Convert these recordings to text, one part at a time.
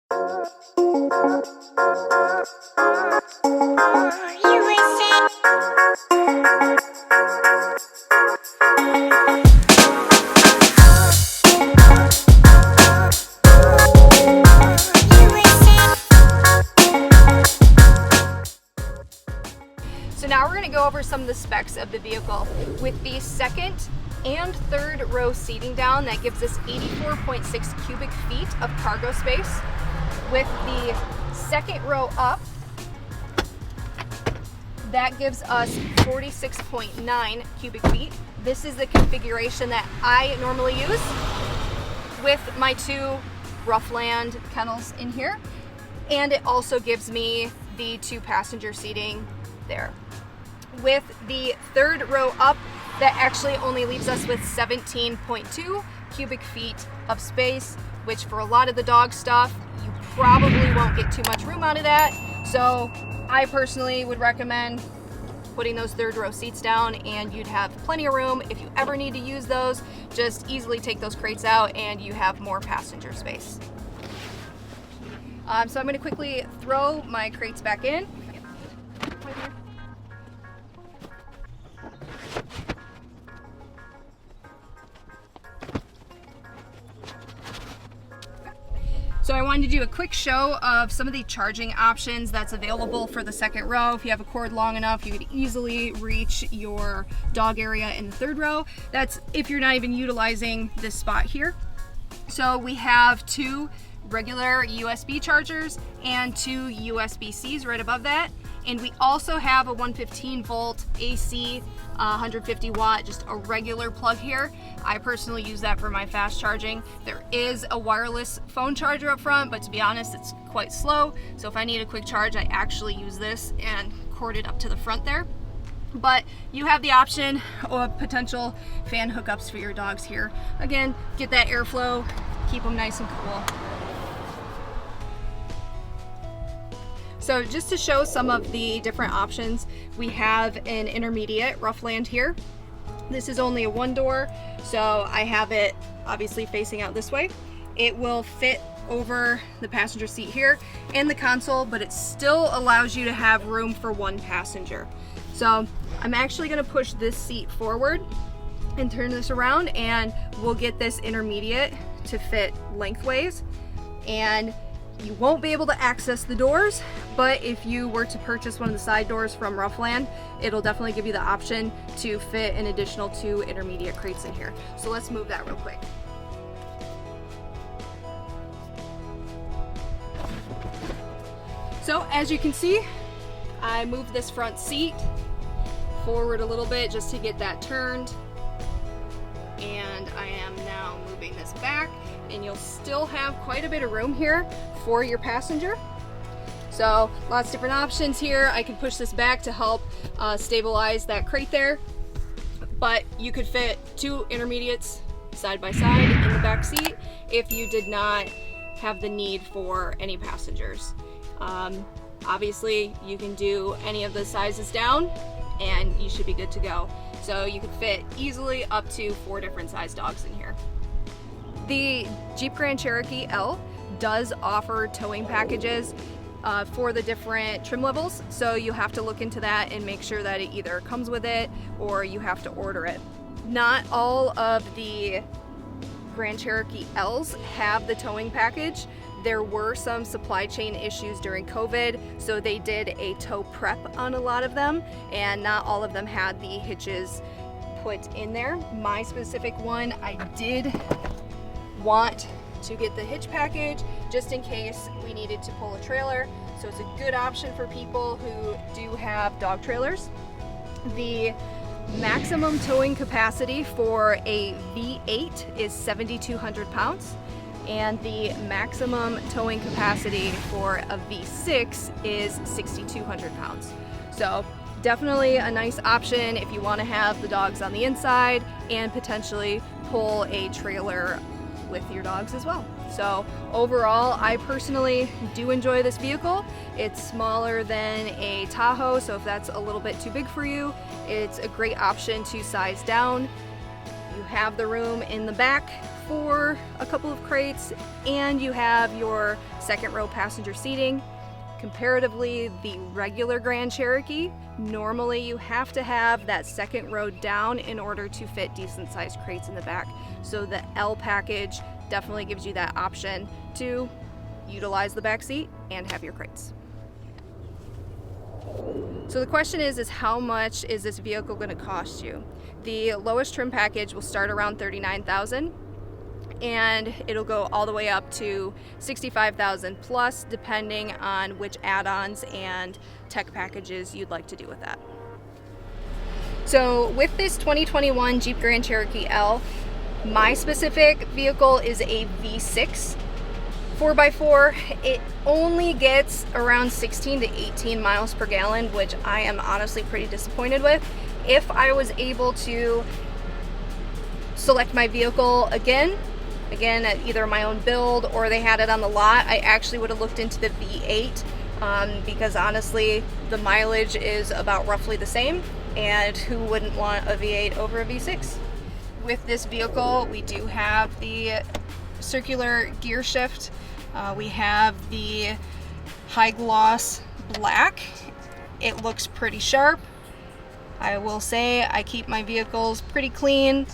So now we're going to go over some of the specs of the vehicle. With the second and third row seating down, that gives us 84.6 cubic feet of cargo space. With the second row up, that gives us 46.9 cubic feet. This is the configuration that I normally use with my two Roughland kennels in here. And it also gives me the 2 passenger seating there. With the third row up, that actually only leaves us with 17.2 cubic feet of space, which for a lot of the dog stuff, you probably won't get too much room out of that. So I personally would recommend putting those third row seats down, and you'd have plenty of room. If you ever need to use those, just easily take those crates out and you have more passenger space. So I'm going to quickly throw my crates back in. So I wanted to do a quick show of some of the charging options that's available for the second row. If you have a cord long enough, you could easily reach your dog area in the third row. That's if you're not even utilizing this spot here. So we have 2 regular USB chargers and 2 USB-Cs right above that. And we also have a 115 volt AC 150 watt, just a regular plug here. I personally use that for my fast charging. There is a wireless phone charger up front, but to be honest, it's quite slow. So if I need a quick charge, I actually use this and cord it up to the front there. But you have the option of potential fan hookups for your dogs here. Again, get that airflow, keep them nice and cool. So just to show some of the different options, we have an intermediate Roughland here. This is only a 1-door, so I have it obviously facing out this way. It will fit over the passenger seat here and the console, but it still allows you to have room for 1 passenger. So I'm actually going to push this seat forward and turn this around, and we'll get this intermediate to fit lengthways. And you won't be able to access the doors, but if you were to purchase one of the side doors from Roughland, it'll definitely give you the option to fit an additional 2 intermediate crates in here. So let's move that real quick. So as you can see, I moved this front seat forward a little bit just to get that turned. And I am now moving this back, and you'll still have quite a bit of room here for your passenger. So lots of different options here. I can push this back to help stabilize that crate there, but you could fit 2 intermediates side by side in the back seat if you did not have the need for any passengers. Obviously you can do any of the sizes down and you should be good to go. So you could fit easily up to 4 different size dogs in here. The Jeep Grand Cherokee L does offer towing packages for the different trim levels, so you have to look into that and make sure that it either comes with it or you have to order it. Not all of the Grand Cherokee L's have the towing package. There were some supply chain issues during COVID, so they did a tow prep on a lot of them, and not all of them had the hitches put in there. My specific one, I did want to get the hitch package just in case we needed to pull a trailer, so it's a good option for people who do have dog trailers. The maximum towing capacity for a V8 is 7,200 pounds, and the maximum towing capacity for a V6 is 6,200 pounds. So definitely a nice option if you want to have the dogs on the inside and potentially pull a trailer with your dogs as well. So overall, I personally do enjoy this vehicle. It's smaller than a Tahoe, so if that's a little bit too big for you, it's a great option to size down. You have the room in the back for a couple of crates, and you have your second row passenger seating. Comparatively, the regular Grand Cherokee, normally you have to have that second row down in order to fit decent sized crates in the back. So the L package definitely gives you that option to utilize the back seat and have your crates. So the question is how much is this vehicle going to cost you? The lowest trim package will start around $39,000, and it'll go all the way up to $65,000 plus, depending on which add-ons and tech packages you'd like to do with that. So with this 2021 Jeep Grand Cherokee L, my specific vehicle is a V6 4x4. It only gets around 16 to 18 miles per gallon, which I am honestly pretty disappointed with. If I was able to select my vehicle again at either my own build or they had it on the lot, I actually would have looked into the V8 because honestly the mileage is about roughly the same, and who wouldn't want a V8 over a V6? With this vehicle, we do have the circular gear shift. We have the high gloss black. It looks pretty sharp. I will say I keep my vehicles pretty clean,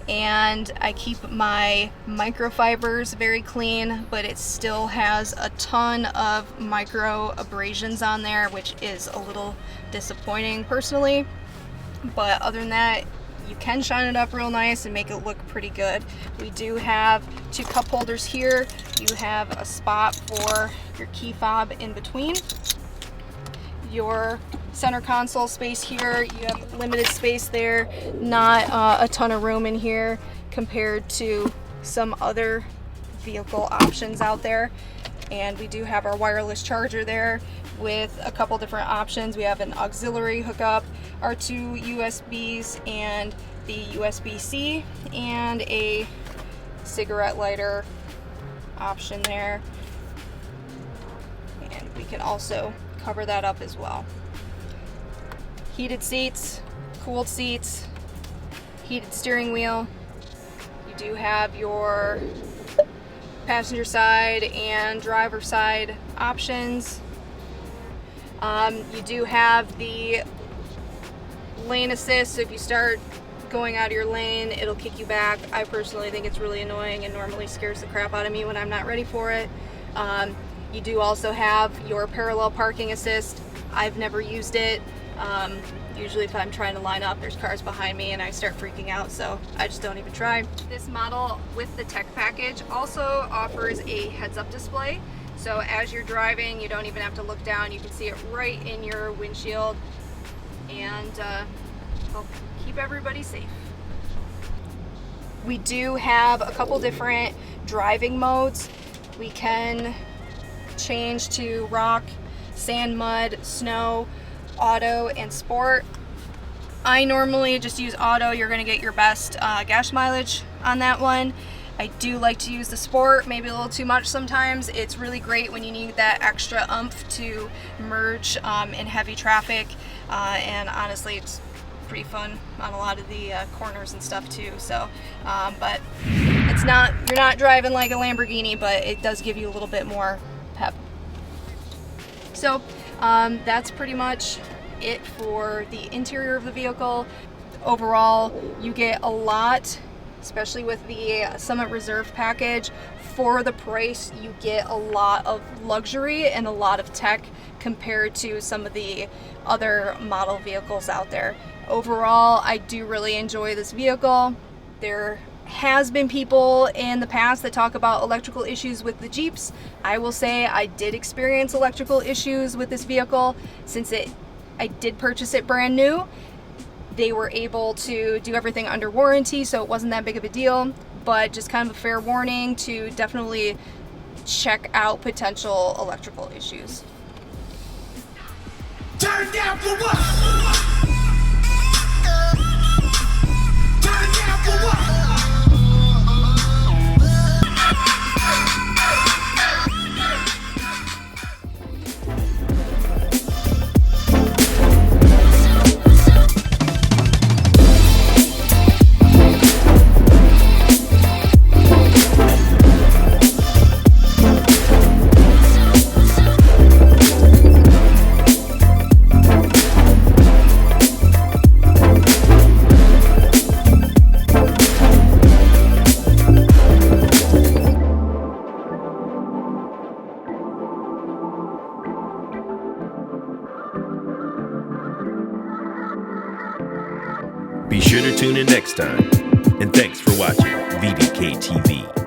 and I keep my microfibers very clean, but it still has a ton of micro abrasions on there, which is a little disappointing personally. But other than that, you can shine it up real nice and make it look pretty good. We do have 2 cup holders here. You have a spot for your key fob in between. Your center console space here, you have limited space there, not a ton of room in here compared to some other vehicle options out there. And we do have our wireless charger there with a couple different options. We have an auxiliary hookup, our 2 USBs, and the USB-C, and a cigarette lighter option there. And we can also cover that up as well. Heated seats, cooled seats, heated steering wheel. You do have your passenger side and driver side options. You do have the lane assist, so if you start going out of your lane, it'll kick you back. I personally think it's really annoying and normally scares the crap out of me when I'm not ready for it. You do also have your parallel parking assist. I've never used it. Usually if I'm trying to line up, there's cars behind me and I start freaking out, so I just don't even try. This model with the tech package also offers a heads-up display. So as you're driving, you don't even have to look down. You can see it right in your windshield, and help keep everybody safe. We do have a couple different driving modes. We can change to rock, sand, mud, snow, auto, and sport. I normally just use auto. You're going to get your best gas mileage on that one. I do like to use the sport, maybe a little too much sometimes. It's really great when you need that extra oomph to merge in heavy traffic, and honestly it's pretty fun on a lot of the corners and stuff too. So but it's not, you're not driving like a Lamborghini, but it does give you a little bit more pep. So that's pretty much it for the interior of the vehicle. Overall, you get a lot, especially with the Summit Reserve package. For the price, you get a lot of luxury and a lot of tech compared to some of the other model vehicles out there. Overall, I do really enjoy this vehicle. There has been people in the past that talk about electrical issues with the Jeeps. I will say I did experience electrical issues with this vehicle. Since I did purchase it brand new, they were able to do everything under warranty, so it wasn't that big of a deal. But just kind of a fair warning to definitely check out potential electrical issues. Turn down for what? Turn down for what? Be sure to tune in next time. And thanks for watching VDK TV.